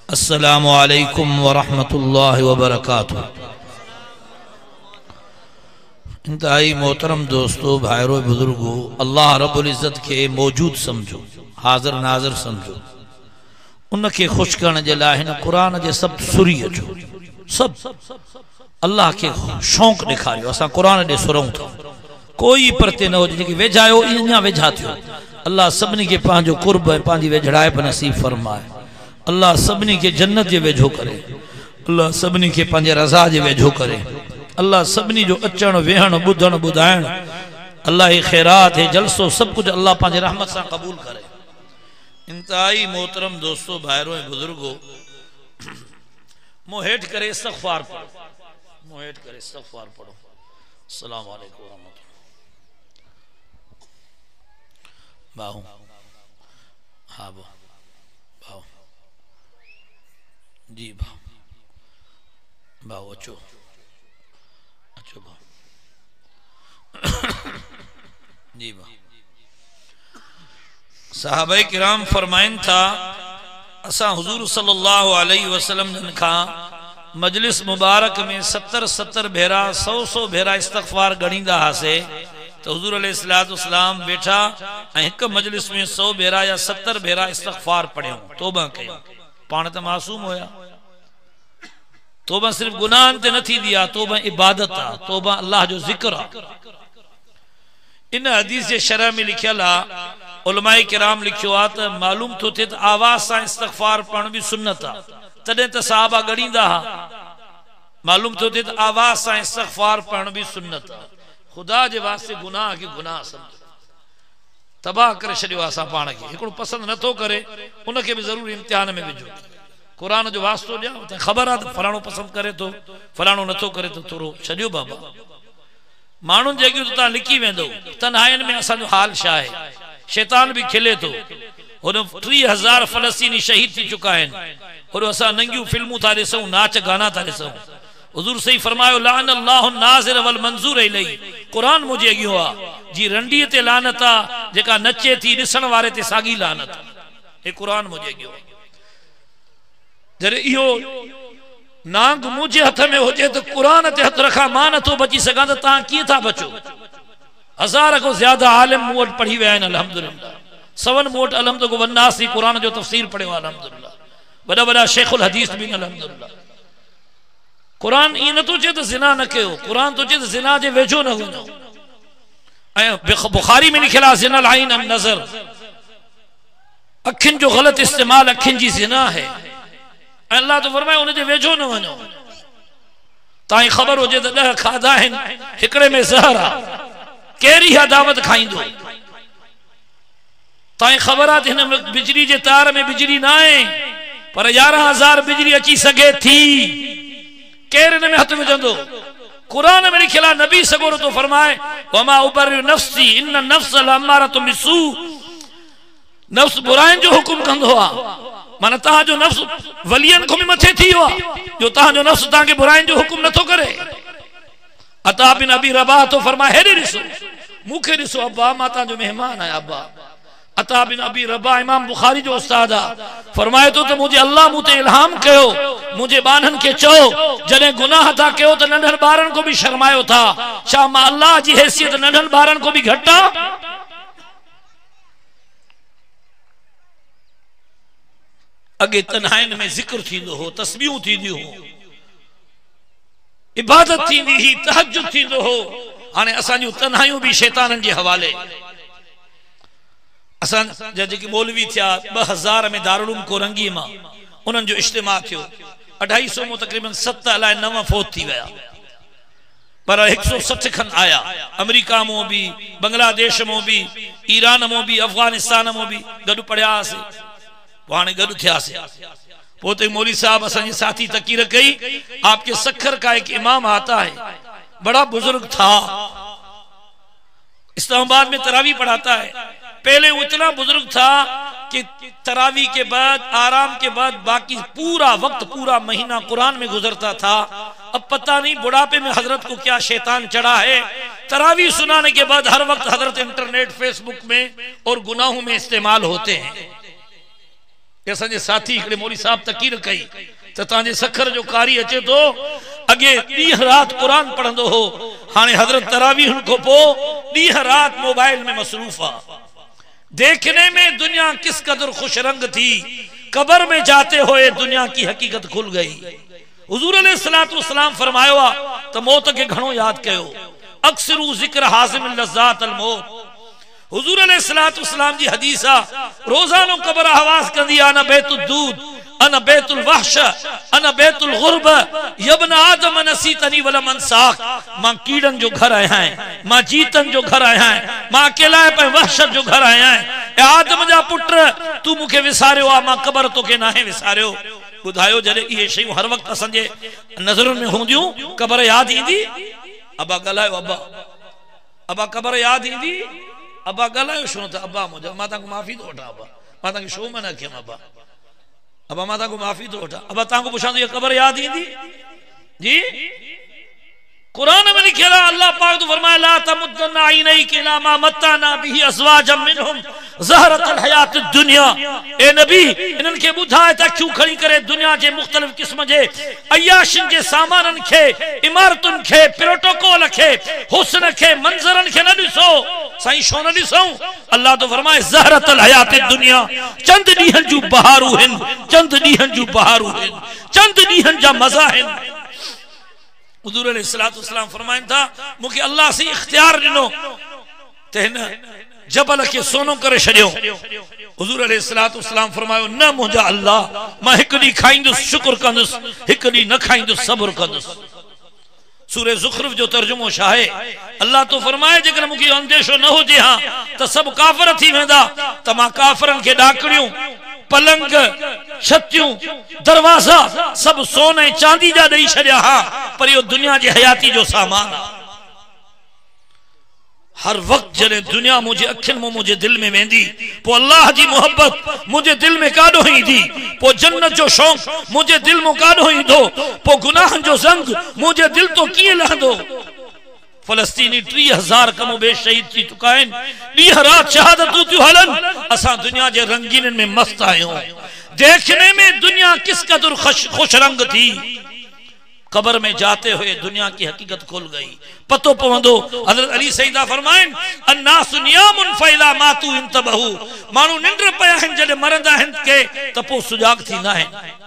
अस्सलामु अलैकुम वरहमतुल्लाहि वबरकातुहू। इंतहाई मोहतरम दोस्तों, भाइरों, बुजुर्गों, अल्लाह रब्बुल इज़्ज़त के मौजूद समझो, हाज़िर नाज़िर समझो। उनके खुश करण जे लाइ हिन क़ुरान जे सब सुरी अचो, सब अल्लाह के शौक़ ॾेखारियो। असां क़ुरान ॾे सुरूं था, कोई परते न हुजे। जेकी वेझायो अञा वेझा थियो। अल्लाह सभिनी खे पंहिंजो कुर्ब ऐं पंहिंजी वेझड़ाइप नसीब फरमाए। अल्लाह सभिनी खे जन्नत जे वेझो करे। अल्लाह सभिनी खे पंहिंजे रज़ा जे वेझो करे। अल्लाह सभिनी जो अचण वेहण ॿुधण ॿुधाइण, अल्लाह हे ख़ैरात हे जलसो सब कुछ अल्लाह पंहिंजे रहमत सां क़बूल करे। इंतहाई मोहतरम दोस्तों, भाइरों ऐं बुजुर्गों, मुंह हेठि करे इस्तग़फ़ार पढ़ो, मुंह हेठि करे इस्तग़फ़ार पढ़ो। अस्सलाम वालेकुम रहमतुल्लाह। बाहू हाँ बाहू जी बाहू अचो अचो बाहू जी बाहू। सहाबाए किराम फरमाइन था, असां हुजूर सल्लल्लाहु अलैहि वसल्लम जन खां मजलिस मुबारक में 70 भेरा 100 भेरा इस्तग़फ़ार गणींदा हासे। तो हुजूर अलैहिस्सलाम वेठा ऐं हिक मजलिस में 100 भेरा या 70 भेरा इस्तग़फ़ार पढ़ियो, तौबा कयो। पाण त मासूम होया। तौबा सिर्फ गुनाहन ते न थींदी आहे, तौबा इबादत आहे, तौबा अल्लाह जो ज़िक्र आहे। इन हदीस जे शरह में लिखियल आहे, उलमाए किराम लिखियो आहे त मालूम थो थिए त आवाज़ सां इस्तग़फ़ार पढ़ण भी सुन्नत आहे। तॾहिं त सहाबा गणींदा हा। मालूम थो थिए त आवाज़ सां इस्तग़फ़ार पढ़ण भी सुन्नत आहे। खुदा जे वास्ते गुनाह खे गुनाह समझो, तबाह करे छॾियो असां पाण खे। हिकिड़ो पसंदि नथो करे, उनखे बि ज़रूर इम्तिहान में विझो। क़ुरान जो वास्तो ॾियो, त ख़बर आहे त फलाणो पसंदि करे थो, फलाणो नथो करे थो, थोरो छॾियो बाबा। माण्हुनि जे अॻियां तव्हां लिकी वेंदो। तन्हाइनि में असांजो हाल छा आहे? शैतान भी खिले थो। हुन 30,000 फ़लस्तीनी शहीद थी चुका आहिनि। और असां नंगियूं फिल्मूं था ॾिसूं, नाच गाना था ॾिसूं। हुजूर सही फरमायो, लान अल्लाहु नाज़िर वल मंज़ूर इलैहि। क़ुरान मुझे अॻियो आहे। जी रंडीअ ते लानत आहे, जेका नचे थी, ॾिसण वारे ते साॻी लानत। हे क़ुरान मुझे अॻियो आहे। जॾहिं इहो नांग मुंहिंजे हथ में हुजे त क़ुरान ते हथ रखां, मां नथो बची सघां, त तव्हां कीअं था बचो? 1000 खां ज़्यादा आलिम मूं वटि पढ़ी विया आहिनि अल्हम्दुलिल्लाह। सवन मूं वटि अलहम्दु वन्नासी क़ुरान जो तफ़सीर पढ़ियो अल्हम्दुलिल्लाह। वॾा वॾा शेखुल हदीस भी अल्हम्दुलिल्लाह। क़ुरान ईअं नथो चए त ज़िना न कयो, क़ुरान तो चए त ज़िना जे वेझो न वञो। ऐं बुखारी में लिखियल आहे, ज़िनल आइन अन नज़र, अखियुनि जो ग़लत इस्तेमाल अखियुनि जी ज़िना है। ऐं अल्लाह तो फरमाए उन जे वेझो न वञो। तव्हांखे ख़बर हुजे त 10 खाधा आहिनि, हिकिड़े में ज़हर आहे, कहिड़ी आहे दावत खाईंदो? तव्हांखे ख़बर आहे त हिन बिजली जे तार में बिजली न आहे, पर 11,000 बिजली अची सघे थी। केर इन में हथ विझंदो? क़ुरान में लिखियल आहे, नबी सगोर तो फरमाए, वमा उबर्रिउ नफ्सी इन नफ्स लअमारतुम बिसू। नफ्स बुराइन जो हुकुम कंदो आहे। माना तव्हांजो नफ्स वलियन खां भी मथे थी वियो आहे, जो तव्हांजो नफ्स तव्हांखे बुराइन जो हुकुम नथो करे। अता बिन अबी रबाह तो फरमाए, हेॾे ॾिसो, मूंखे ॾिसो अब्बा, मां तव्हांजो मेहमान आहियां अब्बा। अता बिन अबी रबाह इमाम बुखारी जो उस्ताद आहे। फरमाए तो मुझे अल्लाह मूते इल्हाम कयो, मुझे बानन के चओ, जॾहिं गुनाह था कयो त नंढनि ॿारनि को भी शर्मायो था। छा मां अल्लाह जी हैसियत नंढनि ॿारनि को भी घटि आहे? अॻे तन्हाइनि में ज़िक्र थींदो हो, तस्बीहूं थींदियूं हो, इबादत थींदी ही, तहज्जुद थींदो हो। हाणे असांजूं तन्हाइयूं भी शैताननि जे हवाले। असां जेके मौलवी थिया 2000 में दारुल उलूम कोरंगी मां, उन्हनि जो इज्तिमा थियो। 250 में तकरीबन 7 अलाए 9 फौत थी विया, पर 160 खन आया। अमेरिका में भी, बांग्लादेश में भी, ईरान में भी, अफगानिस्तान में भी गॾु पढ़ियासीं। हाणे गॾु थियासीं। पोइ मौलवी साहब असांजी साथी तकीर कई, आपके सखर का एक इमाम आता है, बड़ा बुजुर्ग था, इस्लामाबाद में तरावी पढ़ाता है। पहले वो इतना बुजुर्ग था कि तरावी के बाद, आराम के बाद बाकी पूरा वक्त, पूरा महीना कुरान में गुजरता था। अब पता नहीं बुढ़ापे में हजरत को क्या शैतान चढ़ा है। तरावी सुनाने के बाद हर वक्त हजरत इंटरनेट, फेसबुक में और गुनाहों में इस्तेमाल होते हैं। असांजे साथी हिकिड़े मौली साहब तकीर कई त तव्हांजे सखर जो कारी अचे तो अगे ॾींहं रात कुरान पढ़ंदो हो, हाणे हज़रत तरावीह को पो ॾींहं रात मोबाइल में मसरूफ आ। देखने में दुनिया किस कदर खुश रंग थी, कब्र में जाते हुए दुनिया की हकीकत खुल गई। हुजूर अलैहिस्सलातु वस्सलाम फरमायो आ त मौत के घणो याद कयो, अक्सरू जिक्र हाज़िम लज़्ज़ात अल मौत। हुजूर अलैहिस्सलातु वस्सलाम जी हदीस आ, रोजानो कब्र आवाज कंदी अना बैतुद दूद, अना बैतुल वहश, अना बैतुल गुर्ब, यब्न आदम नसीतनी वलम अंसाक। मां कीड़न जो घर आया है, मां जीतन जो घर आया है, मां अकेला पे वहशत जो घर आया है। ए आदम जा पुत्र तू मुखे विसारियो आ, मां कब्र तो के नाहे विसारियो। बुधायो जडे ये शयूं हर वक्त असांजे नज़रुन में होंदियूं, कब्र याद ईंदी। अबा गलायो, अबा कब्र याद ईंदी। अबा गलायो छो त अबा मुझे मां ताको माफी तो वठा, अबा मां ताके शो मना कयम, अबा मां ताको माफी तो वठा। अबा ताको पुछां तो ये कब्र याद ईंदी जी? कुरान में लिखियल है, अल्लाह पाक तो फरमाया ला तमुद्दना ऐनैक इला मा मत्ताना बिही अज़वाजम मिनहुम ज़हरतल हयातिद दुनिया। ए नबी इनन के बुधाए त क्यों खड़ी करे दुनिया जे मुख्तलिफ किस्म जे अयाशिन जे सामानन खे, इमारतुन खे, प्रोटोकॉल खे, हुस्न खे, मंजरन खे न दिसो। साईं छो न दिसो? अल्लाह तो फरमाए ज़हरतल हयातिद दुनिया, चंद ॾींहनि जूं बहारूं आहिनि, चंद ॾींहनि जूं बहारूं आहिनि, चंद ॾींहनि जा मज़ा आहिनि। हुजूर अलैहिस्सलातु वस्सलाम फरमाइन था मुखे अल्लाह से इख्तियार दिनो ते हिन जबल के सोनो करे छड़ियो। हुजूर अलैहिस्सलातु वस्सलाम फरमायो न मुंहिंजा अल्लाह, मां हिक ॾींहुं खाईंदुसि शुक्र कंदुसि, हिक ॾींहुं न खाईंदुसि सब्र कंदुसि। सूरे ज़ुखरुफ जो तर्जुमो छा आहे? अल्लाह तो फरमाए जेकर मुखे अंदेशो न हुजे हा त सब काफ़िर थी वेंदा, त मां काफ़िरन खे ॾाकड़ियूं, पलंग, छतियूं, दरवाजा सब सोने चांदी जा ॾेई छॾिया हा, पर इहो दुनिया जी हयाती जो सामान आ। हर वक्त जॾहिं दुनिया मुझे अखियुनि में मुझे दिल में वेंदी, पो अल्लाह जी मोहब्बत मुझे दिल में काॾो ईंदी, पो जन्नत जो शौक़ मुझे दिल में काॾो ईंदो, पो गुनाहनि जो ज़ंग मुझे दिल तो कीअं लहंदो। फलस्तीनी 30,000 कमो बेश शहीद थी चुका आहिनि, ॾींहं रात शहादतूं थियूं हलनि, असां दुनिया जे रंगीननि में मस्त आहियूं। देखने में दुनिया किस कदर खुश रंग थी, कब्र में जाते हुए दुनिया की हकीकत खुल गई, पतो पवंदो। हज़रत अली सईदा फरमाइन अन्नासु नियामुन फइला मातू इंतबहू, मानू निंद्र पया आहिनि जॾहिं मरंदा आहिनि के त पोइ सुजाग थींदा आहिनि।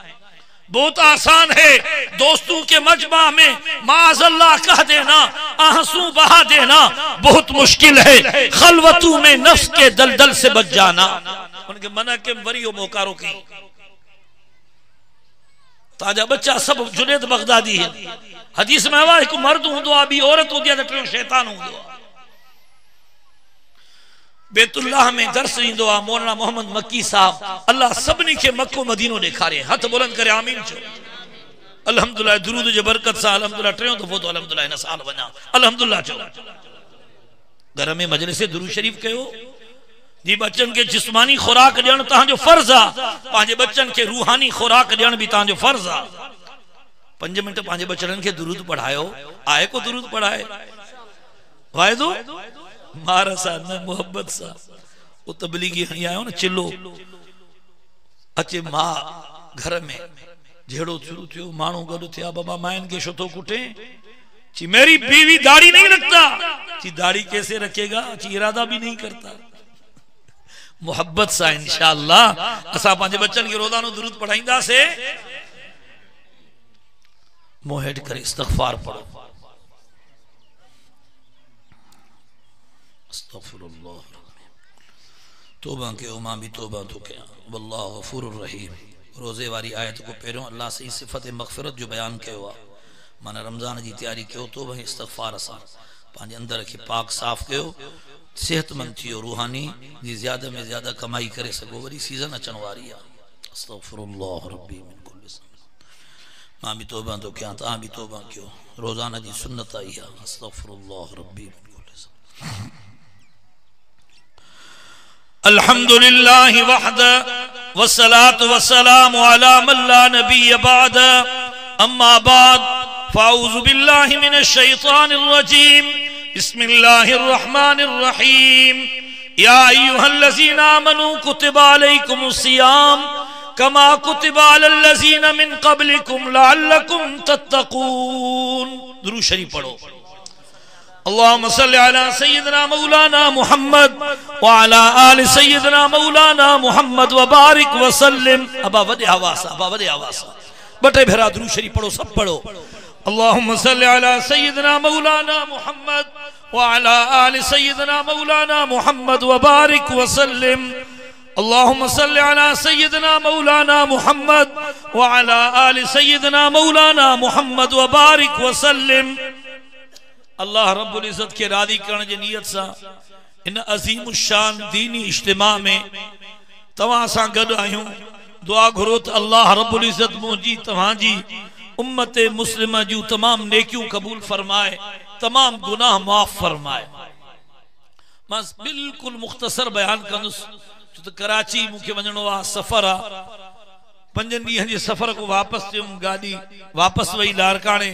बहुत आसान है दोस्तों के मजमा में माज़अल्लाह कह देना, आंसू बहा देना, बहुत मुश्किल है खलवतू में नफ्स के दलदल से बच जाना। उनके मना के वरियो मोकारो की ताजा बच्चा सब जुनेद बगदादी है। हदीस में आवा एक मर्द हुंदो आ, बी औरत हुंदी आ, टियों शैतान हुंदो आ। बैतुल्लाह में दर्स ईंदो आ मौलाना मोहम्मद मक्की साहब, अल्लाह सभिनी खे मक्को मदीनो ॾेखारे। हथ बुलंद करे आमीन चो। अल्हम्दुलिल्लाह दुरूद जे बरकत सां अल्हम्दुलिल्लाह टियों दफ़ो तो अल्हम्दुलिल्लाह इन साल वञा, अल्हम्दुलिल्लाह चो। घर में मजलिस दुरूद शरीफ कयो जी, बच्चन के जिस्मानी खुराक ॾियण तव्हांजो फर्ज आ, पंहिंजे बच्चन के रूहानी खुराक ॾियण भी तव्हांजो फर्ज आ। 5 मिनट पंहिंजे बच्चन के दुरूद पढ़ायो। आहे को दुरूद पढ़ाए वायदो मार सा न मोहब्बत सा। वो तबलीगी हणी आयो न चिल्लो अचे मां घर में झेड़ो शुरू थियो, माण्हू गॾु थिया, बाबा माइन के छो थो कुटे? ची मेरी बीवी दाढ़ी नहीं रखता। ची दाढ़ी कैसे रखेगा? ची इरादा भी नहीं करता। मोहब्बत सा इंशाअल्लाह असा पंहिंजे बच्चन के रोजानो दुरूद पढ़ाईंदा से। मुंह हेठ करे इस्तगफार पढ़ो। अस्तगफिरुल्लाह, तौबा कयो, मां भी तौबा तो कयां। वल्लाहु गफूरुर रहीम। रोजे वाली आयत को पहिरियों अल्लाह से सिफ़त मग़फ़िरत जो बयान कयो आहे। माना रमज़ान जी तैयारी कयो, तौबा इस्तगफार सां पंहिंजे अंदर के पाक साफ़ कयो, सेहतमंद थियो, रूहानी जी ज़्यादा में ज़्यादा कमाई करे सघो। वरी सीज़न अचण वारी आहे। अस्तगफिरुल्लाह रब्बी मिन कुल्लि ज़ंब। मां भी तौबा तो कयां, तव्हां भी तौबा कयो। रोज़ाना जी सुन्नत आई आहे। अस्तगफिरुल्लाह रब्बी मिन कुल्लि ज़ंब। अल्हम्दुलिल्लाहि वहदा वस्सलातु वस्सलामु अला मन ला नबिय्य बाद। अम्मा बाद फ़अऊज़ु बिल्लाहि मिनश शैतानिर रजीम। बिस्मिल्लाहिर रहमानिर रहीम। या अय्युहल्लज़ीना आमनू कुतिबा अलैकुमुस सियाम कमा कुतिबा अलल लज़ीना मिन क़ब्लिकुम लअल्लकुम तत्तक़ून। दुरूद शरीफ पढ़ो। अल्लाहुम्मा सल्लि अला सय्यिदना मौलाना मुहम्मद व अला आलि सय्यिदना मौलाना मुहम्मद व बारिक व सल्लिम। अबा वडे आवाज़ बटे भेरा दुरूद शरीफ पढ़ो, सब पढ़ो। अल्लाहुम्मा सल्लि अला सय्यिदना मौलाना मुहम्मद व अला आलि सय्यिदना मौलाना मुहम्मद व बारिक व सल्लिम। अल्लाहुम्मा सल्लि अला सय्यिदना मौलाना मुहम्मद व अला आलि सय्यिदना मौलाना मुहम्मद व बारिक व सल्लिम। अल्लाह रब्बुल इज्जत के राज़ी करण जी नियत सा इन अजीम शान दीनी इज्तिमा में तवां सां गॾु आहियूं। दुआ घुरो त अल्लाह रब्बुल इज्जत मुंहिंजी तव्हांजी उम्मत मुस्लिम जूं तमाम नेकियूं कबूल फरमाए, तमाम गुनाह माफ फरमाए। मां बिल्कुल मुख्तसर बयान कंदुसि छो त कराची मूंखे वञणो आहे, सफ़र आहे। 5 ॾींहनि जे सफ़र को वापसि थियुमि, गाॾी वापसि वई लारकाणे।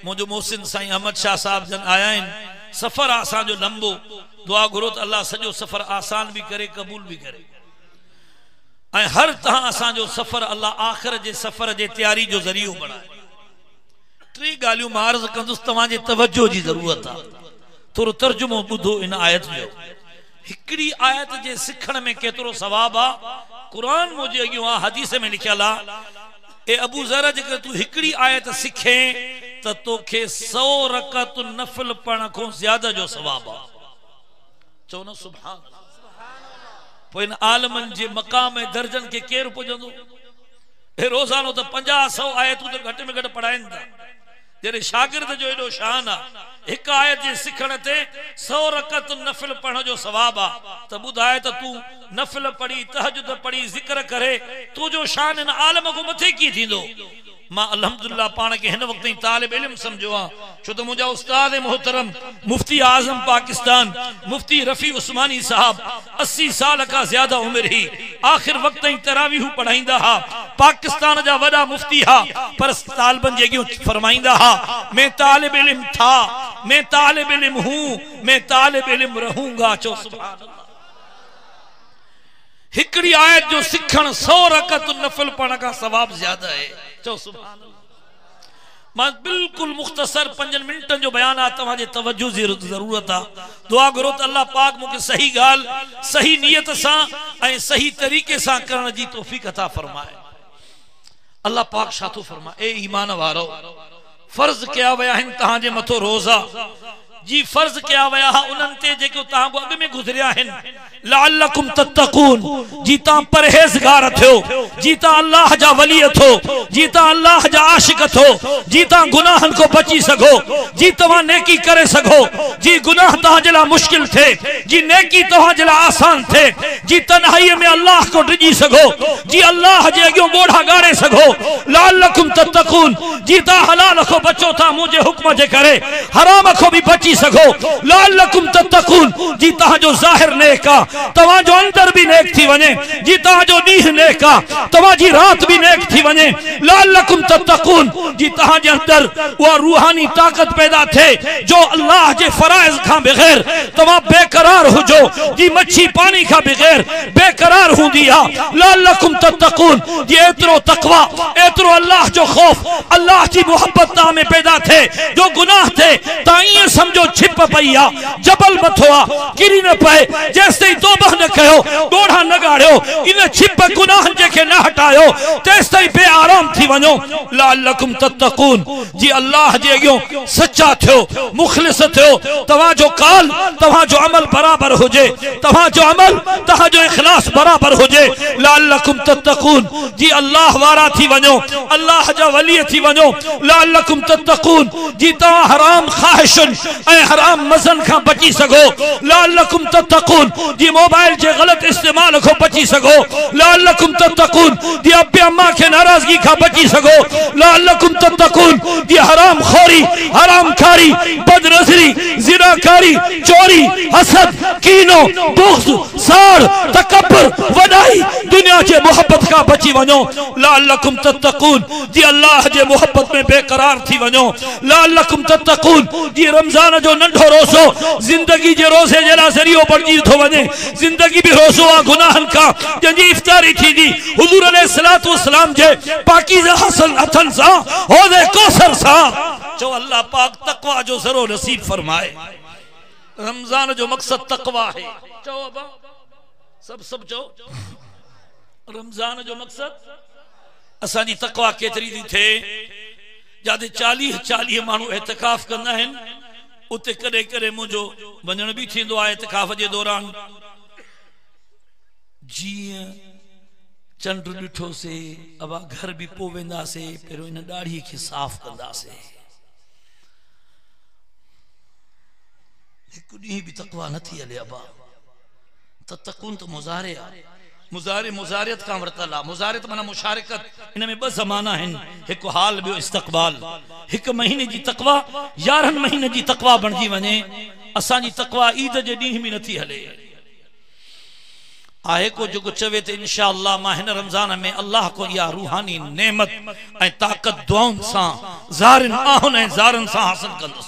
मुंहिंजो मोहसिन साईं अहमद शाह साहब जन आया आहिनि। सफ़र आहे असांजो लंबो। दुआ घुरो त अल्लाह सॼो सफ़र आसान भी करे, क़बूल भी करे। ऐं हर तरह असांजो सफ़र अल्लाह आख़िर जे सफ़र जे तैयारी जो ज़रियो बणाए। 3 ॻाल्हियूं मां अर्ज़ कंदुसि, तव्हांजे तवज्जो जी ज़रूरत आहे। थोरो तर्जुमो ॿुधो इन आयत जो। हिकिड़ी आयत जे सिखण में केतिरो सवाब आहे। कुरान मुझे अॻियों आहे, हदीस में लिखियल आहे, ए अबू ज़र जेकर तू हिकिड़ी आयत सिखे त तोखे 100 रकअत नफ़िल पढ़ण खां ज़्यादा जो सवाब आहे। चओ न सुभान अल्लाह। पोइ इन आलमन जे मक़ाम ऐं दर्जन के केरु पुॼंदो? हे रोज़ानो त 50-100 आयतूं त घटि में घटि पढ़ाइनि था। जॾहिं शागिर्द जो एॾो शान आहे, हिकु आयत जे सिखण ते 100 रकअत नफ़िल पढ़ण जो सवाब आहे, त ॿुधाए त तूं नफ़िल पढ़ी, तहजुद पढ़ी, ज़िक्र करे, तुंहिंजो शान इन आलम खां मथे कीअं थींदो? मां अल्हम्दुलिल्लाह पाण खे हिन वक्त ताईं तालिब इल्म समझो आ, छो त मुंहिंजा उस्ताद मोहतरम मुफ्ती आज़म पाकिस्तान मुफ्ती रफ़ी उस्मानी साहब 80 साल का ज्यादा उम्र ही आखिर वक्त ताईं तरावीह पढ़ाईंदा हा। पाकिस्तान जा वॾा मुफ्ती हा, पर तालिबनि जेकियूं फरमाईंदा हा, मैं तालिब इल्म था, मैं तालिब इल्म हूं, मैं तालिब इल्म रहूंगा। चो सुभान अल्लाह। हिकड़ी आयत जो सिखण 100 रकअत नफल पढ़ण का सवाब ज्यादा है। चो सुभान अल्लाह। मां बिल्कुल मुख्तसर 5 मिनटन जो बयान आ, तवाजे तवज्जो जी जरूरत आ। दुआ करो त अल्लाह पाक मुके सही गाल सही नियत सा ऐं सही तरीके सा करण जी तौफीक अता फरमाए। अल्लाह पाक शातो फरमा, ए ईमान वारो, फर्ज किया वया हिन तहां जे मथो रोजा जी, फर्ज किया वया हा उन्हनि ते जेको तहां को अॻ में गुज़रिया हिन, लअल्लकुम तत्तकून, जी ता परहेज़गार थियो, जी ता अल्लाह जा वली थो, जी ता अल्लाह जा आशिक थो, जी ता गुनाहन को बची सगो, जी तवा नेकी करे सगो, जी गुनाह तहां जे ला मुश्किल थे, जी नेकी तहां जे ला आसान थे, जी तन्हाई में अल्लाह को डिजी सगो, जी अल्लाह जे अगियो बोढ़ा गाड़े सगो। लअल्लकुम तत्तकून, जी ता हलाल को बचो था मुझे हुक्म जे करे, हराम को भी बची सगो। लअल्लकुम तत्तकून, जी तहां जो ज़ाहिर नेका, तवा जो अंदर भी नेक थी वने, जी तवा जो नीह नेका, तवा जी रात भी नेक थी वने। लअल्लकुम तत्तकून, जी तवा जे अंदर वो रूहानी ताकत पैदा थे जो अल्लाह जे फराइज का बगैर तवा बेकरार हो जो, जी मच्छी पानी का बगैर बेकरार हो दिया। लअल्लकुम तत्तकून, जी एतरो तकवा, एतरो अल्लाह जो खौफ, अल्लाह की मोहब्बत ता में पैदा थे, जो गुनाह थे ताई समझो छिप पईया, जबल मथोआ किरी न पाए, जैसे तौबा न कयो, डोढ़ा न गाड़ियो, इन छिप गुनाह जेके न हटायो, तेसिताईं बे आराम थी वञो। लअल्लकुम तत्तकून, जी अल्लाह जे अगियो सच्चा थियो, मुखलिस थियो, तव्हां जो काल तव्हां जो अमल बराबर हुजे, तव्हां जो अमल तव्हां जो इखलास बराबर हुजे। लअल्लकुम तत्तकून, जी अल्लाह वारा थी वञो, अल्लाह जा वली थी वञो। लअल्लकुम तत्तकून, जी तव्हां हराम ख्वाहिशन ऐं हराम मज़न खां बची सगो। लअल्लकुम तत्तकून, जी मोबाइल के गलत इस्तेमाल को बची सगो। लअल्लकुम तत्तकून, जी अब्बे अम्मा के नाराजगी का बची सगो। लअल्लकुम तत्तकून, जी हराम खोरी, हराम खारी, बदनजरी, जिनाकारी, चोरी, हसद, कीनो, बुग़्ज़, साड़, तकब्बुर, वडाई, दुनिया के मोहब्बत का बची वनो। लअल्लकुम तत्तकून, जी अल्लाह जे मोहब्बत में बेकरार थी वनो। लअल्लकुम तत्तकून, जी रमजान जो नंढो रोसो जिंदगी जे रोसे जरा जरियो बणजी थो वने जिंदगी भी रोसो आ गुनाहन का जंजी इफ्तारी थी दी हुजूर अलैहिस्सलातु वस्सलाम जे पाकीज़ा हसन हथन सा होदे कौसर सा चो अल्लाह पाक तकवा जो जरो नसीब फरमाए। रमजान जो मकसद तकवा है। चो अबा सब चो रमजान जो मकसद असांजी तकवा केतरी दी थे जाते 40 मानू एहतिकाफ कंदा हन उते कदे कदे मुझो वञण भी थींदो आहे एहतिकाफ जे दौरान जी चंड ॾिठो से अबा घर भी पो वेंदा से पहिरियों इन दाढ़ी के साफ कंदा से एक ॾींहुं भी तकवा न थी हले अबा ततकुन तो मुजारियत का वरतला मुजारियत माना मुशारिकत इन में ब ज़माना हैं एक हाल बियो इस्तकबाल एक महीने जी तकवा 11 महीने जी तकवा बनजी वने असांजी तकवा ईद जे ॾींहुं भी नथी हले आहे को जो चवे ते इंशाअल्लाह मां हिन रमजान में अल्लाह को या रूहानी नेमत ऐं ताकत दुआउन सा ज़ारिन आहुन ऐं ज़ारन सा हासिल कंदुस।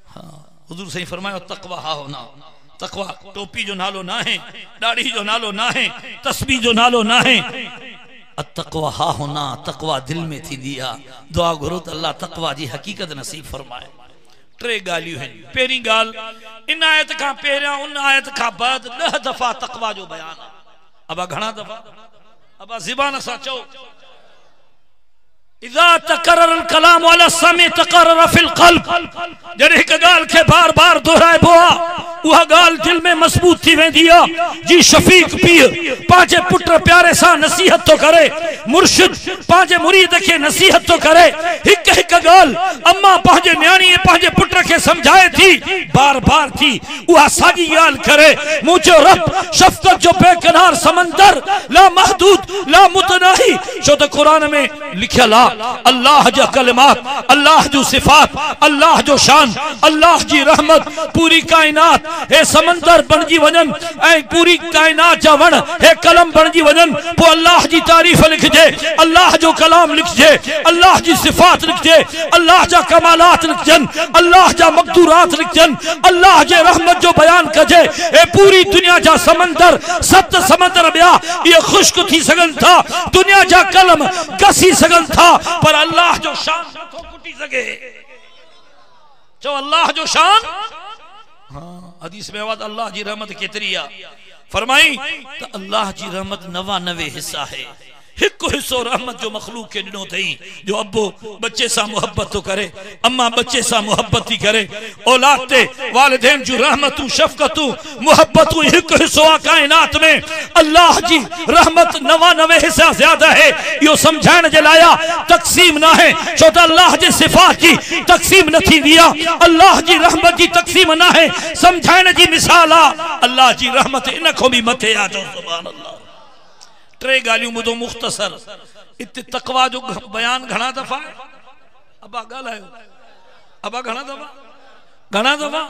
हां हुजूर सही फरमायो तकवा हा होना तकवा टोपी जो नालो ना है दाढ़ी जो नालो ना है तस्बीह जो नालो ना है अतकवा हा होना तकवा दिल में थी दिया दुआ करो तो अल्लाह तकवा जी हकीकत नसीब फरमाए। 3 गालियूं हैं। पहिरीं गाल इन आयत का पहिरियां उन आयत का बाद 10 दफा तकवा जो बयान अबा घणा दफा अबा ज़बान सा चो इज़ा तकर्रर अल कलाम अला समी तकर्रर फिल क़ल्ब जड़े एक गाल के बार बार दोहराए बोआ वह गाल दिल में मजबूत थी वेंदी जी। शफीक पीर पांचे पुत्र प्यारे सा नसीहत तो करे मुर्शिद पांचे मुरीद के नसीहत तो करे एक गाल अम्मा पांचे न्याणी पांचे पुत्र के समझाए थी बार बार थी वह सागी गाल करे मुझे रब शफकत जो बेकरार समंदर ला महदूद ला मुतनाही जो तो कुरान में लिखा ला अल्लाह जो कलिमात अल्लाह जो सिफात अल्लाह जो शान अल्लाह जी रहमत पूरी कायनात हे समंदर बनजी वजन ऐ पूरी कायनात जा वण हे कलम बनजी वजन पो अल्लाह जी तारीफ लिखजे अल्लाह जो कलाम लिखजे अल्लाह जी सिफात लिखजे अल्लाह जा कमालात लिखजन अल्लाह जा मकदूरात लिखजन अल्लाह जे रहमत जो बयान कजे ए पूरी दुनिया जा समंदर 7 समंदर बिया ये खुश्क थी सगन था दुनिया जा कलम कसी सगन था पर अल्लाह जो शान नथो कुटी सके। चो अल्लाह जो शान हाँ हदीस में आवाज अल्लाह जी रहमत केतरी आ फरमाई तो अल्लाह जी रहमत 99 हिस्सा है एक हिस्सो रहमत जो मखलूक के दिनों थी जो अब्बो बच्चे सा मोहब्बत तो करे अम्मा बच्चे सा मोहब्बत ही करे औलाद ते वालिदैन जो रहमतू शफकतू मोहब्बतू एक हिस्सो कायनात में अल्लाह जी रहमत 99 हिस्सा ज्यादा है यो समझाने जलाया तकसीम ना है छोटा अल्लाह जी सिफात की तकसीम न थी दिया अल्लाह जी रहमत की तकसीम ना है समझाने जी मिसाल अल्लाह जी रहमत इन को भी मथे आ जाओ सुभान अल्लाह। 3 गालियों मुझो मुख्तसर इत्ते तकवा जो बयान घना दफा अबा गाल आयो अबा घना दफा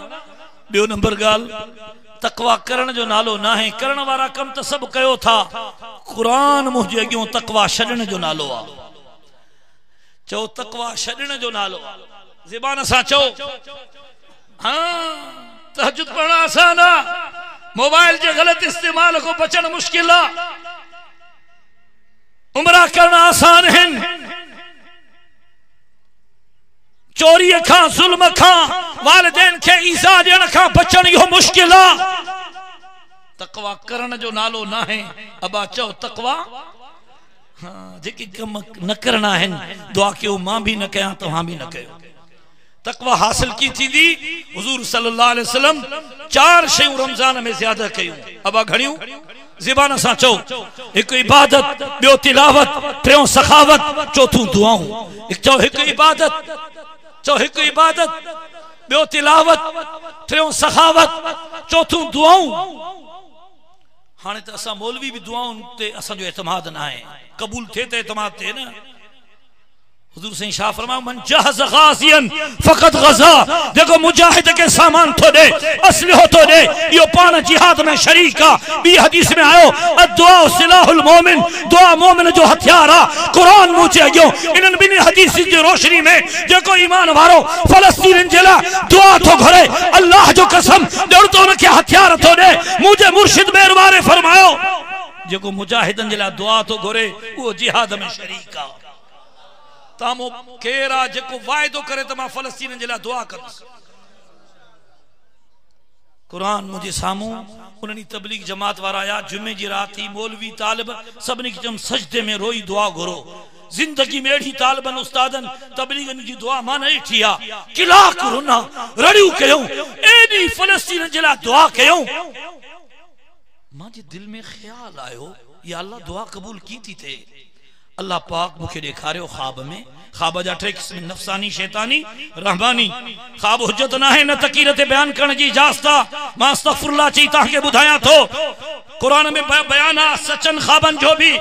बियो नंबर गाल तकवा करण जो नालो ना है करण वारा कम तो सब कयो था कुरान मुझे अगियों तकवा छडण जो नालो आ चो तकवा छडण जो नालो ज़बान सा चो हां तहज्जुद पढ़ना आसान आ मोबाइल के गलत इस्तेमाल को बचन मुश्किल आ उमरा करना आसान है चोरी खा जुल्म खा वालिदैन के ईज़ा देण खा बचन यो मुश्किल आ तकवा करण जो नालो ना है अबा चो तकवा हाँ जेकी कम न करना है दुआ क्यों मां भी न कया तो हां भी न कयो तकवा हासिल की थी दी हुजूर सल्लल्लाहु अलैहि वसल्लम 4 शयूं रमजान में ज्यादा कयूं अबा घणियूं ज़बान सा चो एक इबादत बियो तिलावत टियों सखावत चौथों दुआऊं चो एक इबादत बियो तिलावत टियों सखावत चौथों दुआऊं हाने तो असा मौलवी भी दुआउन ते असा जो एतमाद ना है कबूल थे ते एतमाद थे ना हुजूर से शाह फरमाओ मन जहज़ गाज़ियन फ़क़त ग़ज़ा, देखो मुजाहिद के सामान तो दे, असलहो तो दे, यो पान जिहाद में शरीका। भी हदीस में आयो अद्दुआ सिलाहुल मोमिन, दुआ मोमिन जो हथियारा। कुरान मुझे गयो इन बिन हदीस की रोशनी में देखो ईमान वारो फलस्तीन जिला दुआ तो घरे, अल्लाह जो कसम जड़ तो उनके हथियार तो दे। मुझे मुर्शिद मेहरबान फरमायो जेको मुजाहिदन जिला दुआ तो घरे वो जिहाद में शरीका। तामो केरा जेको वायदो करे त मां फलस्तीन जे लाइ दुआ कंदुसि। कुरान मुझे सामू उन्हनि तबलीग जमात वारा आया जुमे जी रात थी, मौलवी तालिब सभिनी खे चम सजदे में रोई दुआ घुरो। जिंदगी में अड़ी तालिबन उस्तादन तबलीगन जी दुआ मां न ॾिठी आहे। किला कुरुना रड़ियूं कयूं, एडी फलस्तीन जे लाइ दुआ कयूं। मां जे दिल में ख्याल आयो या अल्लाह दुआ कबूल की थी थे। अल्लाह पाक मुखे दिखारियो ख्वाब में, ख्वाब जा टे किस्म नफसानी शैतानी रहमानी। ख्वाब हुज्जत ना है न तकीरत बयान करने की इजाजत आ। मां अस्तगफिरुल्लाह चई ता के बुधाया तो कुरान में बयान आ सचन ख्वाबन जो भी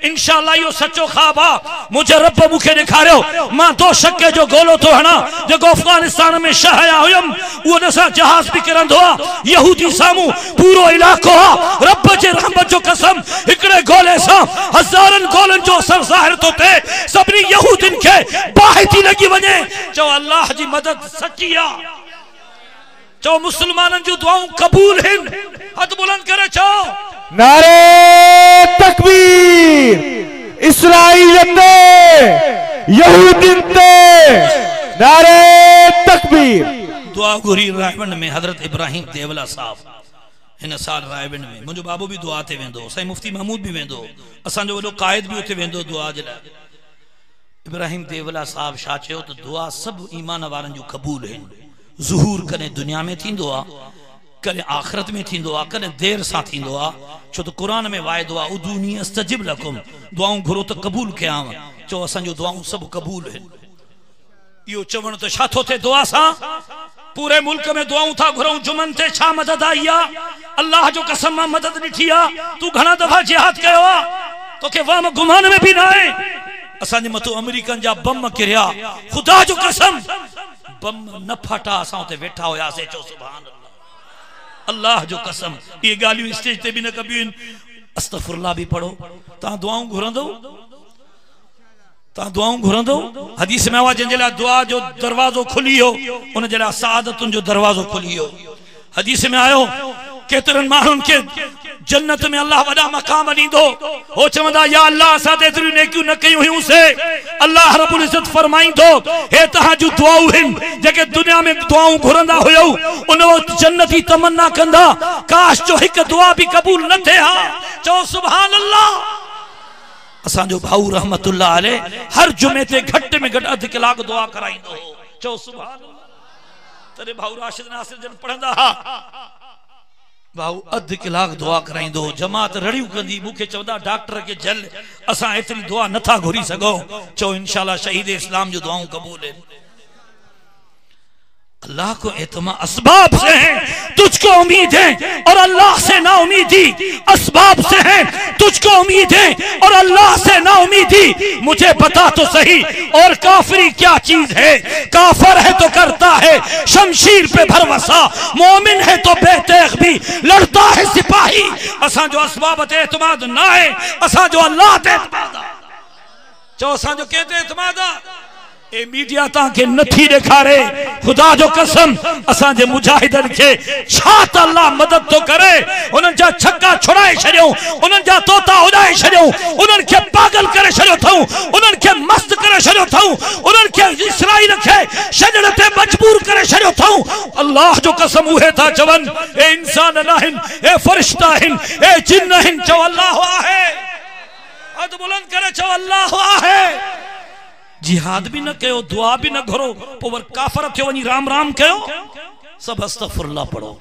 इंशाअल्लाह यो सच्चो ख्वाब आ। मुझे रब मुखे दिखारियो मां दो शक्के जो गोलो तो हना जेको अफगानिस्तान में शहया हुयम वो नसा जहाज भी करंदो आ। यहूदी सामू पूरो इलाको आ। रब जे रहमत जो कसम इकड़े गोले सा हजारन गोलन जो असर ज़ाहिर तो थे। सबनी यहूदिन के बाहिती लगी वने चो अल्लाह जी मदद सच्ची आ। चो मुसलमानन जो दुआऊं कबूल हिन। हथ बुलंद करे चो नारे तकबीर। इसराइल ते यहूदिन ते नारे तकबीर। दुआ घुरी रायवन में हजरत इब्राहिम देवला साहब इन साल रायवन में मुझो बाबू भी दुआ ते वेंदो, साईं मुफ्ती महमूद भी वेंदो, असांजो वॾो कायद भी उते वेंदो दुआ जे लाइ। इब्राहिम देवला साहब छा चयो त दुआ सब ईमान वारन जो कबूल है। ज़ुहूर कने दुनिया में थींदो आ, कने आखिरत में थींदो आ, कने देर सां थींदो आ। छो तो कुरान में वायदो आ उदूनी अस्तजिब लकुम, दुआऊं घुरो त कबूल कयां। चो असांजो दुआऊं सब कबूल है। यो चवण तो छा थो थे दुआ सां? पूरे मुल्क में दुआऊं था घुरूं, जुमन ते छा मदद आई आ? अल्लाह जो कसम मां मदद ॾिठी आ। तू घणा दफा जिहाद कयो आ, तोखे वाम गुमान में भी ना है। असांजे मथो अमेरिकन जा बम किरिया, खुदा जो कसम बम न फटा, असां उते वेठा हुयासीं। चो सुभान अल्लाह। अल्लाह जो कसम ये गालियूं स्टेज ते भी न कबियूं। अस्तगफिरुल्लाह भी पढ़ो। ता दुआऊं घुरंदो, ता दुआऊं घुरंदो। हदीस में आवा जिन लाइ दुआ जो दरवाजो खुली हो उन जे लाइ सआदतुन जो दरवाजो खुली हो। हदीस में आयो केतरन माण्हुन के जन्नत में अल्लाह वडा मकाम ॾींदो। हो चवंदा या अल्लाह असां ते एतिरियूं नेकियूं न कयूं हुयूं से। अल्लाह रब्बुल इज्जत फरमाईंदो हे तहां जूं दुआऊं हिन जेके दुनिया में दुआऊं घुरंदा हुयो उन वक्त जन्नती तमन्ना कंदा काश जो हिक दुआ भी कबूल न थे हा। चओ सुभान अल्लाह। असांजो भाऊ रहमतुल्लाह अलैह हर जुमे ते घट में घट अध कलाक दुआ कराईंदो हो। चओ सुभान अल्लाह। तॾहिं भाऊ राशिद नासिर जन पढ़ंदा हा, भाऊ अध कलाक दुआ कराईंदो। जमात रड़ियूं कंदी, मूंखे चवंदा डॉक्टर के जल असां एतिरी दुआ नथा घुरी सघूं। चओ इंशाअल्लाह शहीद इस्लाम जो दुआऊं कबूल आहिनि। अल्लाह को एतमा असबाब से है, तुझको उम्मीद है और अल्लाह से ना उम्मीदी। असबाब से है, तुझको उम्मीद है और अल्लाह से ना उम्मीदी। मुझे बता तो सही और काफरी क्या चीज है? काफर है तो करता है शमशीर पे भरवसा, मोमिन है तो बेतेग भी लड़ता है सिपाही। असा जो असबाब ते एतमाद ना है, असा जो अल्लाह ते एतमाद। चो असा जो कहते एतमाद ए मीडिया ताके नथी दिखारे। खुदा जो कसम असा जे मुजाहिदन के छा त अल्लाह मदद तो करे। उनन जा छक्का छुड़ाए छड़ियो, उनन जा तोता उड़ाए छड़ियो, उनन के पागल करे छड़ियो थऊ, उनन के मस्त करे छड़ियो थऊ, उनन के इसराइल के छडण ते मजबूर करे छड़ियो थऊ। अल्लाह जो कसम उहे था चवन ए इंसान नाहिन, ए फरिश्ता हिन, ए जिन्न हिन। चो अल्लाह आहे। हद बुलंद करे चो अल्लाह आहे। जिहाद भी न कयो, दुआ भी न घुरो, पोवर काफर थियो वनी राम राम कयो। सब अस्तगफिरुल्लाह पढ़ो।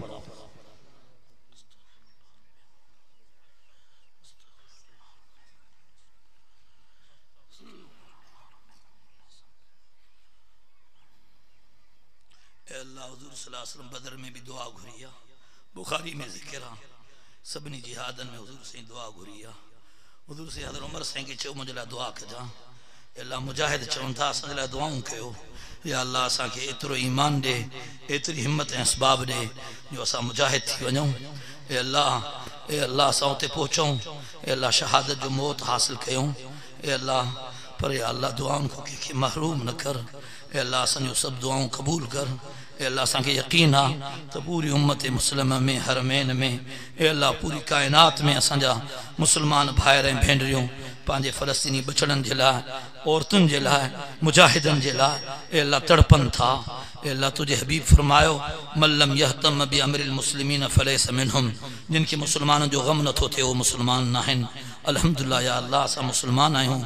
अल्लाह हुजूर सल्लल्लाहु अलैहि वसल्लम बदर में भी दुआ घुरिया, बुखारी में जिक्र आ सबनी जिहादन में हुजूर से दुआ घुरिया। हुजूर से हज़रत उमर से के चो मुझे दुआ कजा। अल्लाह मुजाहिद चवन था असां लाइ दुआऊं कयो या अल्लाह असां खे एतिरो ईमान ॾे एतिरी हिम्मत ऐं असबाब ॾे जो असां मुजाहिद थी वञूं ए अल्लाह असां उते पहुचूं ए अल्लाह शहादत जो मौत हासिल कयूं ए अल्लाह पर या अल्लाह दुआउनि खां कंहिंखे महरूम न कर ए अल्लाह असांजो सभु दुआऊं क़बूल कर ए अल्लाह असांखे यकीन आहे त पूरी उम्मत मुस्लिम में हरमैन में ए अल्लाह पूरी काइनात में असांजा मुस्लमान भाइर ऐं भेनरियूं पंहिंजे फ़लस्तीनी बचड़नि जे लाइ औरतुनि जे लाइ मुजाहिदनि जे लाइ ए अल्लाह तड़पनि था ए अल्लाह तुझे हबीब फरमायो मल्लम यहतम बि अमरिल मुस्लिमीन फलैस मिनहुम जिन खे मुसलमाननि जो गम नथो थिए उहो मुसलमान न आहिनि अल्हम्दुलिल्लाह या अल्लाह असां मुसलमान आहियूं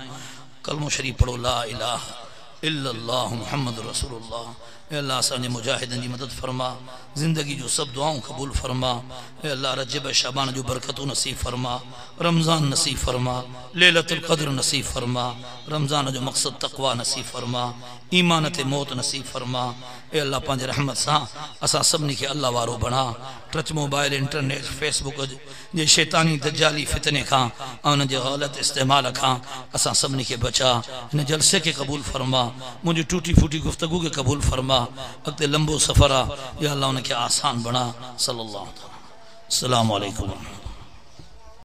कलमो शरीफ पढ़ो ला इलाहा इल्लल्लाह मुहम्मद रसूलुल्लाह ए अल्लाह असांजे मुजाहिदनि जी मदद फरमा ज़िंदगी जो सभु दुआऊं क़बूल फरमा ए अल्लाह रजब शाबान जो बरकतूं नसीब फरमा रमज़ान नसीब फरमा लैलतुल क़द्र नसीब फरमा रमज़ान जो मक़सद तक़वा नसीब फरमा ईमान ते मौत नसीब फरमा ए अल्लाह पंहिंजे रहमत सां असां सभिनी खे अल्लाह वारो बणा टच मोबाइल इंटरनेट फेसबुक जे शैतानी दज्जाली फितने खां ऐं उन जे ग़लत इस्तेमाल खां असां सभिनी खे बचा हिन जलसे खे क़बूल फरमा मुंहिंजी टूटी फूटी गुफ्तगू खे क़बूल फरमा अॻिते लंबो सफ़र आहे या अल्लाह उनखे आसान बणा सल्लल्लाहु अलैहि वसल्लम। अस्सलामु अलैकुम।